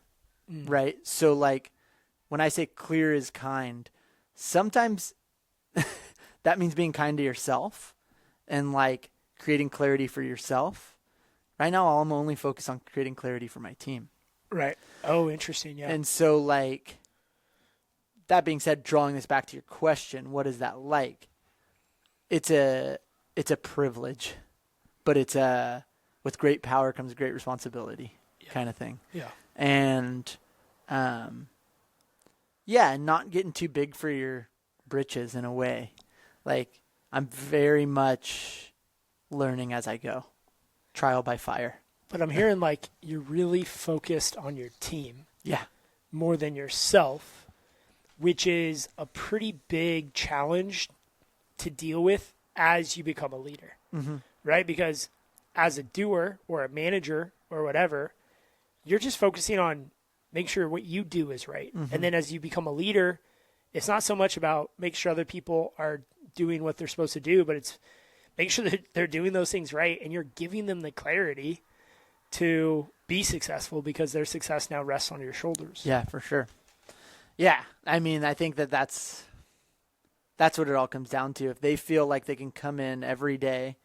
Right? So, like, when I say clear is kind, sometimes that means being kind to yourself and, like, creating clarity for yourself. Right now, I'm only focused on creating clarity for my team. Right. Oh, interesting. Yeah. And so, like, that being said, drawing this back to your question, what is that like? It's a privilege, but it's with great power comes great responsibility kind of thing. Yeah. And, not getting too big for your britches in a way. Like, I'm very much learning as I go, trial by fire. But I'm hearing like you're really focused on your team. Yeah. More than yourself, which is a pretty big challenge to deal with as you become a leader, right? Because as a doer or a manager or whatever, you're just focusing on making sure what you do is right. And then as you become a leader, it's not so much about making sure other people are doing what they're supposed to do, but it's making sure that they're doing those things right, and you're giving them the clarity to be successful because their success now rests on your shoulders. Yeah, for sure. Yeah, I mean, I think that's what it all comes down to. If they feel like they can come in every day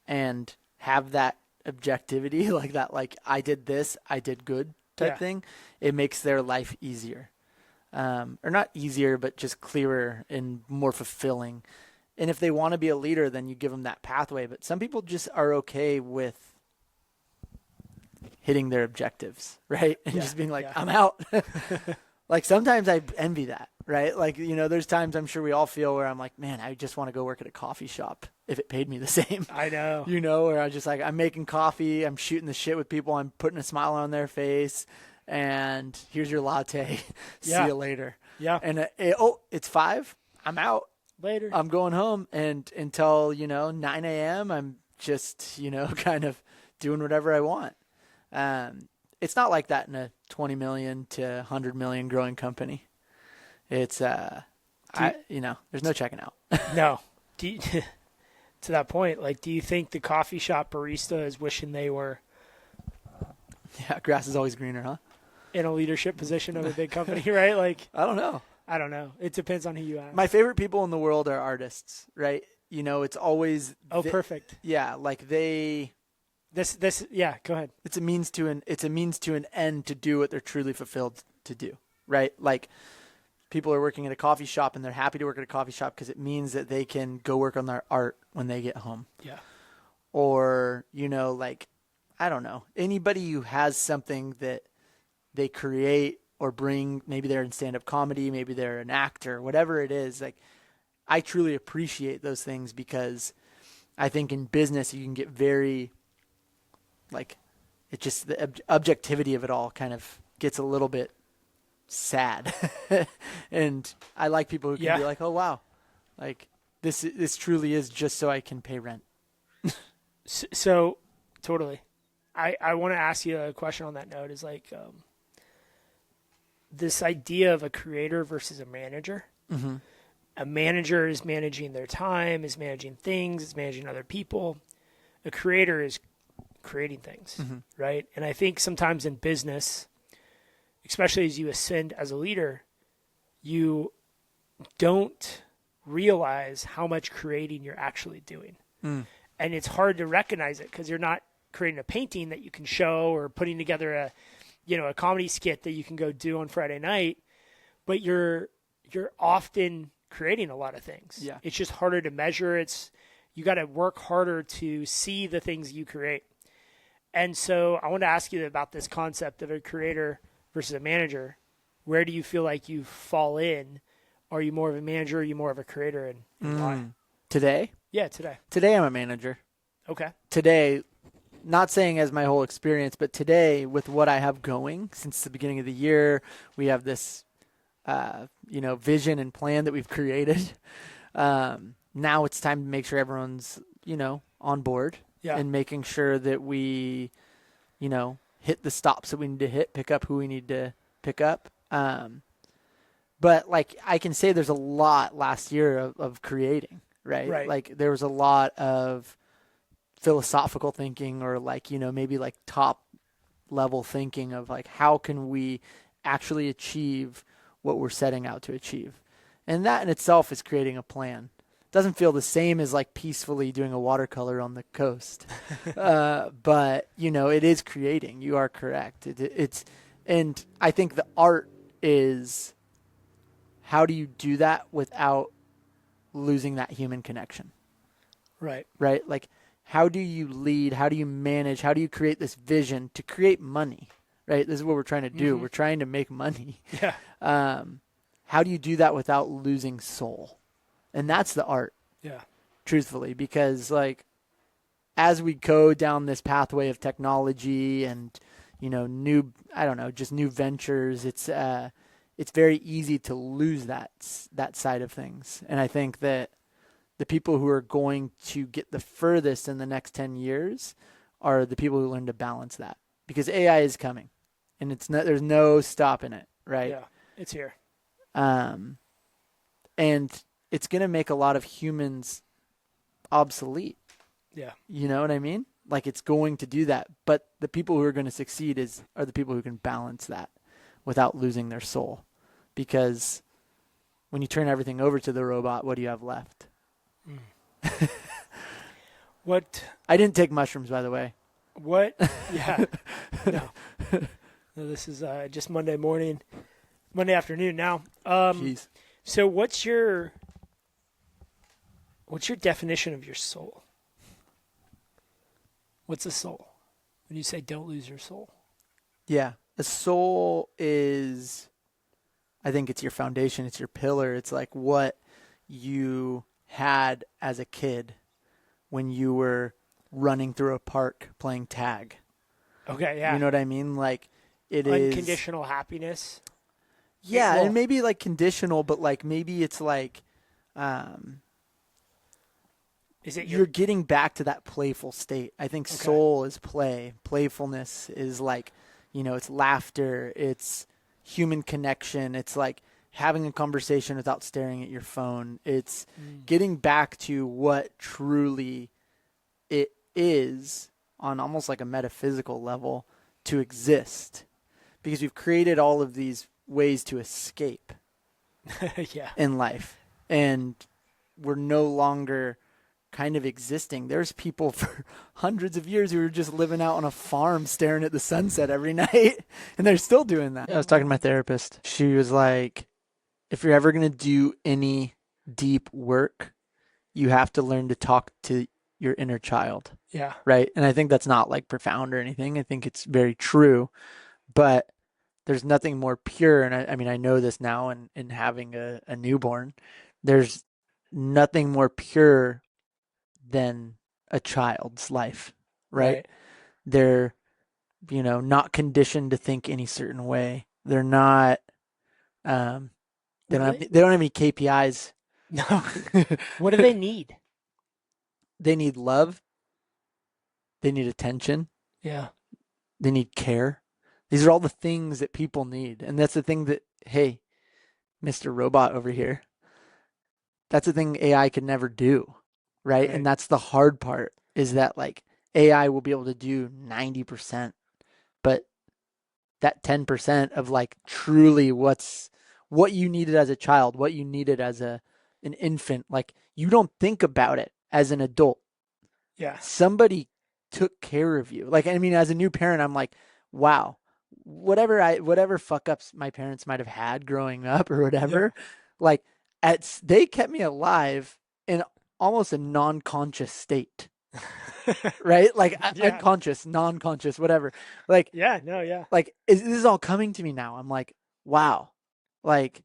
and have that objectivity, like that, like, I did this, I did good type thing, it makes their life easier. Or not easier, but just clearer and more fulfilling. And if they want to be a leader, then you give them that pathway. But some people just are okay with hitting their objectives, right? And just being like, I'm out. Like, sometimes I envy that, right? Like, there's times I'm sure we all feel where I'm like, man, I just want to go work at a coffee shop if it paid me the same. I know. Where I'm just like, I'm making coffee, I'm shooting the shit with people, I'm putting a smile on their face, and here's your latte. See you later. Yeah. And it's 5. I'm out. Later. I'm going home, and until, 9 a.m., I'm just, kind of doing whatever I want. It's not like that in a 20 million to 100 million growing company. It's, there's no checking out. No. To that point, like, do you think the coffee shop barista is wishing they were grass is always greener, huh? In a leadership position of a big company, right? Like, I don't know. It depends on who you ask. My favorite people in the world are artists, right? It's always perfect. Yeah, like they go ahead. It's a means to an end to do what they're truly fulfilled to do, right? Like, people are working at a coffee shop and they're happy to work at a coffee shop because it means that they can go work on their art when they get home. Yeah. Or, like, I don't know, anybody who has something that they create or bring, maybe they're in stand-up comedy, maybe they're an actor, whatever it is, like, I truly appreciate those things, because I think in business you can get very, like, it just, the objectivity of it all kind of gets a little bit sad. And I like people who can be like, oh, wow, like this truly is just so I can pay rent. So totally. I want to ask you a question on that note, is like, this idea of a creator versus a manager. Mm-hmm. A manager is managing their time, is managing things, is managing other people. A creator is creating things, right? And I think sometimes in business, especially as you ascend as a leader, you don't realize how much creating you're actually doing. And it's hard to recognize it because you're not creating a painting that you can show, or putting together a comedy skit that you can go do on Friday night, but you're often creating a lot of things. Yeah. It's just harder to measure. You got to work harder to see the things you create. And so I want to ask you about this concept of a creator versus a manager. Where do you feel like you fall in? Are you more of a manager? Or are you more of a creator? And why? Today? Yeah, today. Today I'm a manager. Okay. Today, not saying as my whole experience, but today with what I have going since the beginning of the year, we have this vision and plan that we've created. Now it's time to make sure everyone's, on board, and making sure that we, hit the stops that we need to hit, pick up who we need to pick up. But like, I can say there's a lot last year of creating, right? Like there was a lot of philosophical thinking, or like, maybe like top level thinking of like, how can we actually achieve what we're setting out to achieve? And that in itself is creating a plan. It doesn't feel the same as like peacefully doing a watercolor on the coast. But it is creating. You are correct. And I think the art is, how do you do that without losing that human connection? Right. Like, how do you lead? How do you manage? How do you create this vision to create money? Right? This is what we're trying to do. We're trying to make money. Yeah. How do you do that without losing soul? And that's the art. Yeah. Truthfully, because like, as we go down this pathway of technology and, new ventures, it's very easy to lose that side of things. And I think that the people who are going to get the furthest in the next 10 years are the people who learn to balance that, because AI is coming, and there's no stopping it, right? Yeah, it's here. And it's going to make a lot of humans obsolete. Yeah. You know what I mean? Like, it's going to do that. But the people who are going to succeed are the people who can balance that without losing their soul. Because when you turn everything over to the robot, what do you have left? What? I didn't take mushrooms, by the way. What? Yeah. No, this is just Monday afternoon now. Jeez. So what's your definition of your soul? What's a soul? When you say don't lose your soul? Yeah. A soul is, I think it's your foundation. It's your pillar. It's like what you had as a kid when you were running through a park playing tag. Okay, yeah. You know what I mean? Like, it Unconditional is unconditional happiness. Yeah, and maybe like conditional, but like maybe it's like is it you're getting back to that playful state. I think soul is play. Playfulness is like, it's laughter, it's human connection, it's like having a conversation without staring at your phone. It's getting back to what truly it is on almost like a metaphysical level to exist, because we've created all of these ways to escape in life, and we're no longer kind of existing. There's people for hundreds of years who were just living out on a farm staring at the sunset every night, and they're still doing that. I was talking to my therapist. She was like, if you're ever going to do any deep work, you have to learn to talk to your inner child. Yeah. Right? And I think that's not like profound or anything. I think it's very true, but there's nothing more pure. And I mean, I know this now in having a newborn. There's nothing more pure than a child's life, right? Right. They're, not conditioned to think any certain way. They're not, um, What do they? they don't have any KPIs. No. What do they need? They need love. They need attention. Yeah. They need care. These are all the things that people need. And that's the thing that, hey, Mr. Robot over here, that's the thing AI could never do, right? And Right. that's the hard part is that like AI will be able to do 90%, but that 10% of like truly what you needed as a child, what you needed as an infant, like you don't think about it as an adult. Yeah. Somebody took care of you. Like, I mean, as a new parent, I'm like, wow, whatever fuck ups my parents might have had growing up or Yeah. whatever, like they kept me alive in almost a non-conscious state, right? Like Yeah. unconscious, non-conscious, whatever. Like, Yeah. No. Yeah. this is all coming to me now. I'm like, wow, like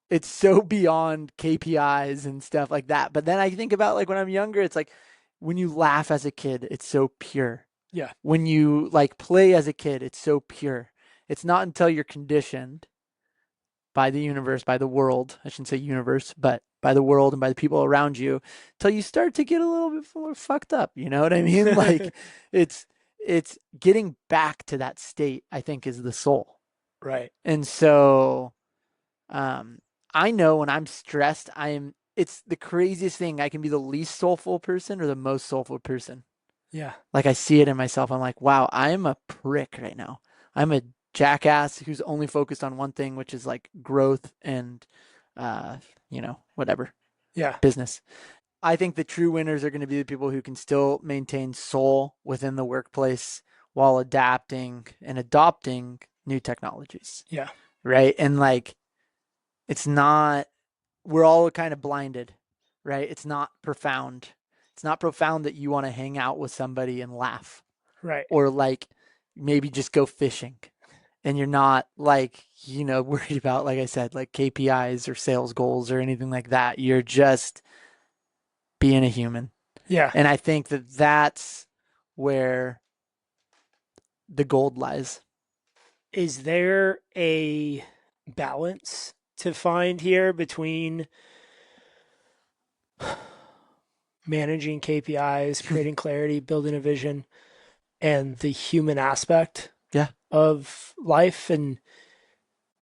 it's so beyond KPIs and stuff like that. But then I think about like when I'm younger, it's like when you laugh as a kid, it's so pure. Yeah. When you like play as a kid, it's so pure. It's not until you're conditioned by the universe, by the world. I shouldn't say universe, but by the world and by the people around you, till you start to get a little bit more fucked up. You know what I mean? Like it's getting back to that state, I think, is the soul. Right. And so I know when I'm stressed, it's the craziest thing. I can be the least soulful person or the most soulful person. Yeah. Like I see it in myself. I'm like, wow, I'm a prick right now. I'm a jackass who's only focused on one thing, which is like growth and, whatever, Yeah. business. I think the true winners are going to be the people who can still maintain soul within the workplace while adapting and adopting new technologies. Yeah. Right. And like, it's not, we're all kind of blinded, right? It's not profound. It's not profound that you want to hang out with somebody and laugh Right. or like maybe just go fishing and you're not like, worried about, like I said, like KPIs or sales goals or anything like that. You're just being a human. Yeah. And I think that that's where the gold lies. Is there a balance to find here between managing KPIs, creating clarity, building a vision, and the human aspect Yeah. of life? And,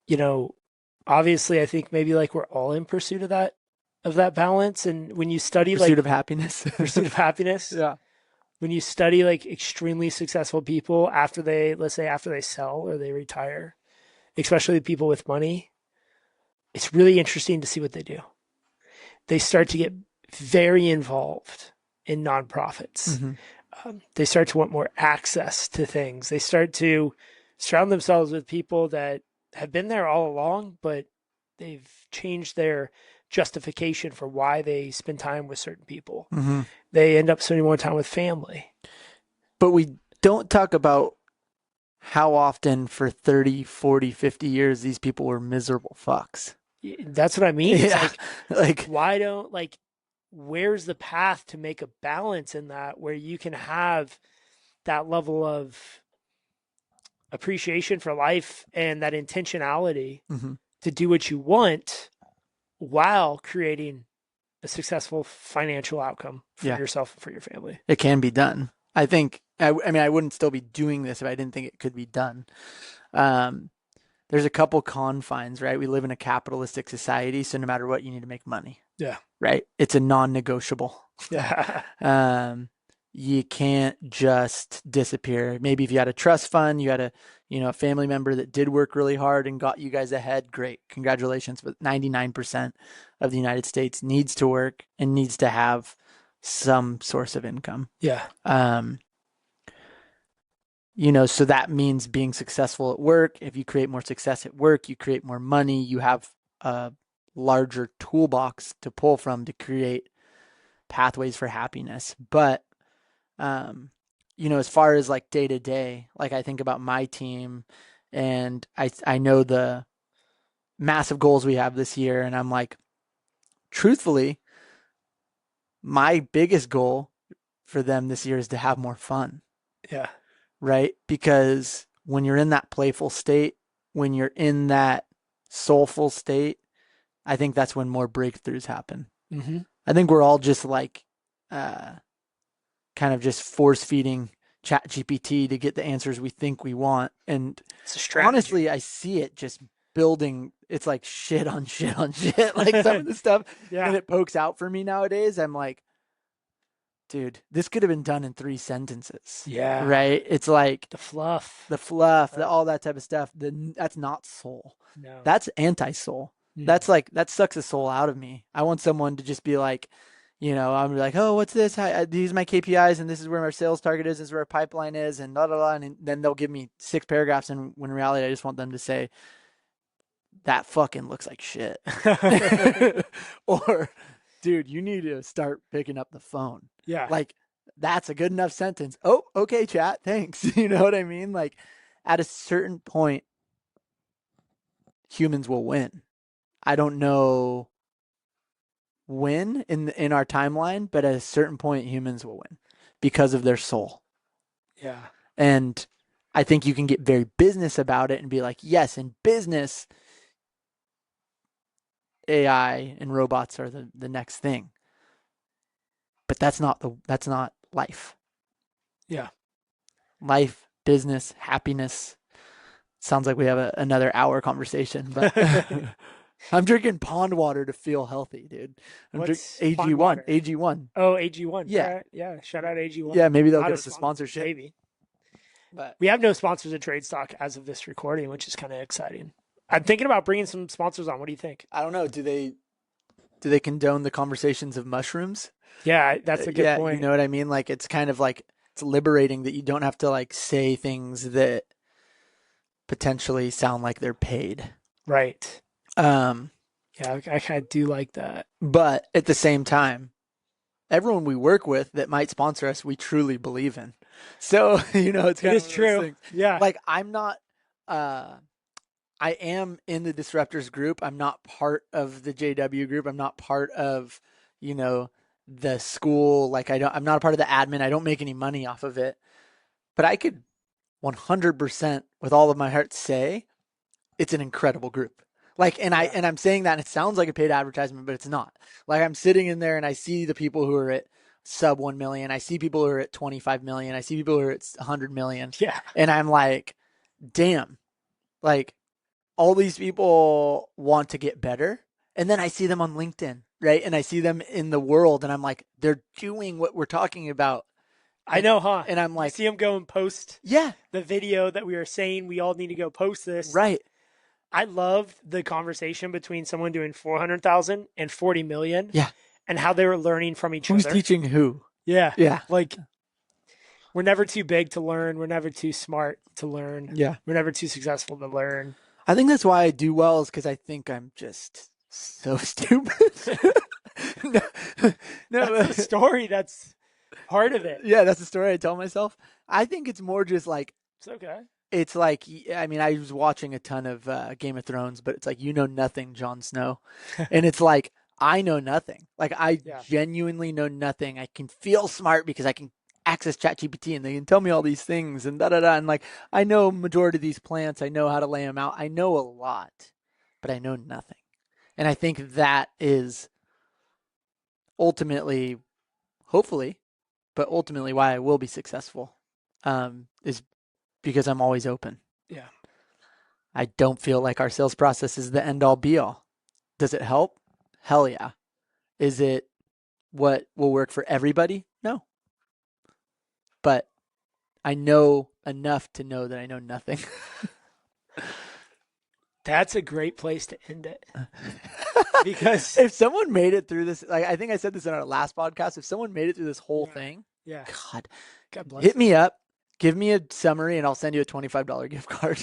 you know, obviously I think maybe like we're all in pursuit of that balance. And when you study Pursuit like of happiness. pursuit of happiness, Yeah. when you study like extremely successful people after they, let's say after they sell or they retire, especially people with money, it's really interesting to see what they do. They start to get very involved in nonprofits. Mm-hmm. They start to want more access to things. They start to surround themselves with people that have been there all along, but they've changed their justification for why they spend time with certain people. Mm-hmm. They end up spending more time with family. But we don't talk about how often for 30, 40, 50 years these people were miserable fucks. That's what I mean. It's Yeah. like, why don't, like, where's the path to make a balance in that where you can have that level of appreciation for life and that intentionality Mm-hmm. to do what you want while creating a successful financial outcome for Yeah. yourself and for your family. It can be done. I think, I mean, I wouldn't still be doing this if I didn't think it could be done. Um, there's a couple confines, right? We live in a capitalistic society, so no matter what, you need to make money, Yeah. right? It's a non-negotiable. Yeah. You can't just disappear. Maybe if you had a trust fund, you had a family member that did work really hard and got you guys ahead, great. Congratulations. But 99% of the United States needs to work and needs to have some source of income. Yeah. So that means being successful at work. If you create more success at work, you create more money, you have a larger toolbox to pull from to create pathways for happiness. But as far as like day to day, like I think about my team and I know the massive goals we have this year, and I'm like truthfully, my biggest goal for them this year is to have more fun. Yeah. Right? Because when you're in that playful state, when you're in that soulful state, I think that's when more breakthroughs happen. Mm-hmm. I think we're all just like kind of just force feeding ChatGPT to get the answers we think we want. And It's a strategy. honestly, I see it just building. It's like shit on shit on shit. Like some of the stuff Yeah. that it pokes out for me nowadays, I'm like, dude, this could have been done in 3 sentences. Yeah. Right? It's like The fluff. all that type of stuff. That's not soul. No. That's anti-soul. That's like, that sucks the soul out of me. I want someone to just be like, I'm like, oh, what's this? These are my KPIs, and this is where my sales target is, this is where our pipeline is, and blah, blah, blah. And then they'll give me 6 paragraphs, and when in reality, I just want them to say, that fucking looks like shit. Or, dude, you need to start picking up the phone. Yeah. Like, that's a good enough sentence. Oh, okay, chat, thanks. You know what I mean? Like, at a certain point, humans will win. I don't know when in our timeline, but at a certain point, humans will win because of their soul. Yeah. And I think you can get very business about it and be like, yes, in business, AI and robots are the next thing. But that's not life. Yeah. Life, business, happiness. Sounds like we have another hour conversation, but I'm drinking pond water to feel healthy, dude. I'm drinking AG1. AG1. Oh, AG1. Yeah. Right. Yeah. Shout out AG1. Yeah, maybe they'll Not give us a sponsorship. Maybe. But we have no sponsors at Trade Stock as of this recording, which is kind of exciting. I'm thinking about bringing some sponsors on. What do you think? I don't know. Do they condone the conversations of mushrooms? Yeah, that's a good point. You know what I mean? Like, it's kind of like, it's liberating that you don't have to like say things that potentially sound like they're paid. Right. Yeah, I kind of do like that. But at the same time, everyone we work with that might sponsor us, we truly believe in. So, it's kind of true. Things. Yeah. Like, I'm not, I am in the Disruptors group. I'm not part of the JW group. I'm not part of, the school. Like, I'm not a part of the admin. I don't make any money off of it. But I could 100% with all of my heart say it's an incredible group. Like, and I'm saying that, and it sounds like a paid advertisement, but it's not. Like, I'm sitting in there and I see the people who are at sub 1 million. I see people who are at 25 million. I see people who are at 100 million. Yeah. And I'm like, damn, like, all these people want to get better. And then I see them on LinkedIn, right? And I see them in the world, and I'm like, they're doing what we're talking about. I know, huh? And I'm like, see them go and post the video that we were saying we all need to go post this. Right. I love the conversation between someone doing 400,000 and 40 million. Yeah. And how they were learning from each other. Who's teaching who? Yeah. Yeah. Like, we're never too big to learn. We're never too smart to learn. Yeah. We're never too successful to learn. I think that's why I do well, is because I think I'm just so stupid. no, that's the story. That's part of it. Yeah, that's the story I tell myself. I think it's more just like, it's okay. It's like, I mean, I was watching a ton of Game of Thrones, but it's like, nothing, Jon Snow. And it's like, I know nothing. Like, I genuinely know nothing. I can feel smart because I can access ChatGPT and they can tell me all these things and da-da-da. And like, I know majority of these plants. I know how to lay them out. I know a lot, but I know nothing. And I think that is ultimately, hopefully, but ultimately why I will be successful, is because I'm always open. Yeah. I don't feel like our sales process is the end all be all. Does it help? Hell yeah. Is it what will work for everybody? No. But I know enough to know that I know nothing. That's a great place to end it. Because if someone made it through this, like, I think I said this in our last podcast, if someone made it through this whole thing, God bless hit them. me up, give me a summary, and I'll send you a $25 gift card.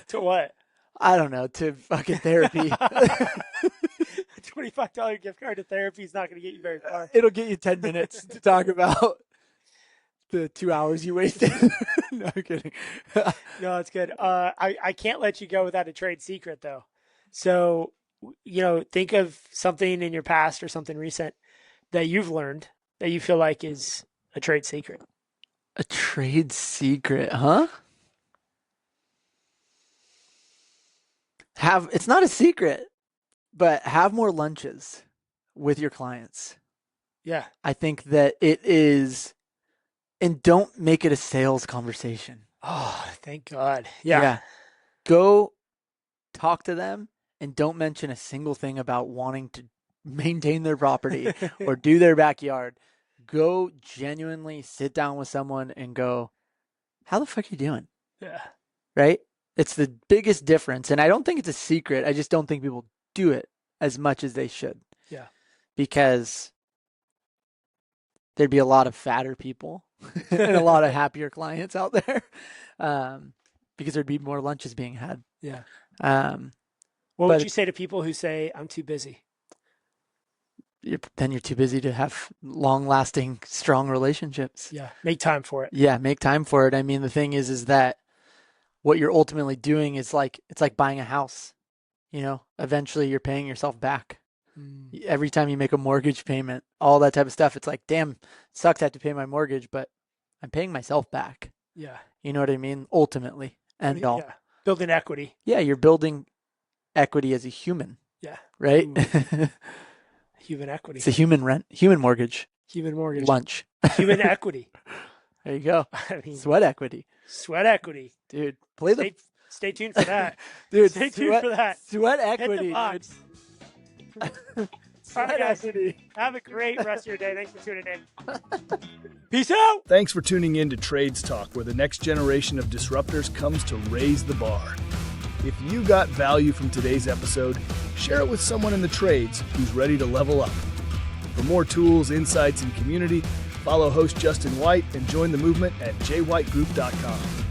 To what? I don't know, to fucking therapy. $25 gift card to therapy is not going to get you very far. It'll get you 10 minutes to talk about the 2 hours you wasted. No, I'm kidding. No, it's good. I can't let you go without a trade secret, though. So think of something in your past or something recent that you've learned that you feel like is a trade secret. A trade secret, huh? It's not a secret, but have more lunches with your clients. Yeah. I think that it is, and don't make it a sales conversation. Oh, thank God. Yeah. Go talk to them and don't mention a single thing about wanting to maintain their property or do their backyard. Go genuinely sit down with someone and go, how the fuck are you doing? Yeah. Right? It's the biggest difference. And I don't think it's a secret. I just don't think people do it as much as they should. Yeah. Because there'd be a lot of fatter people and a lot of happier clients out there. Because there'd be more lunches being had. Yeah. What would you say to people who say, I'm too busy? Then you're too busy to have long-lasting, strong relationships. Yeah, make time for it. Yeah, make time for it. I mean, the thing is that what you're ultimately doing is it's like buying a house. Eventually you're paying yourself back. Every time you make a mortgage payment, all that type of stuff, it's like, damn, it sucks I have to pay my mortgage, but I'm paying myself back. Yeah. You know what I mean? Ultimately, end all. Yeah. Building equity. Yeah, you're building equity as a human. Yeah. Right? Human equity. It's a human mortgage. Human mortgage. Lunch. Human equity. There you go. I mean, sweat equity. Sweat equity. Dude, stay tuned for that. Dude, stay tuned for that. Sweat equity. Hit the box. All right, guys. Have a great rest of your day. Thanks for tuning in. Peace out. Thanks for tuning in to Trades Talk, where the next generation of disruptors comes to raise the bar. If you got value from today's episode, share it with someone in the trades who's ready to level up. For more tools, insights, and community, follow host Justin White and join the movement at jwhitegroup.com.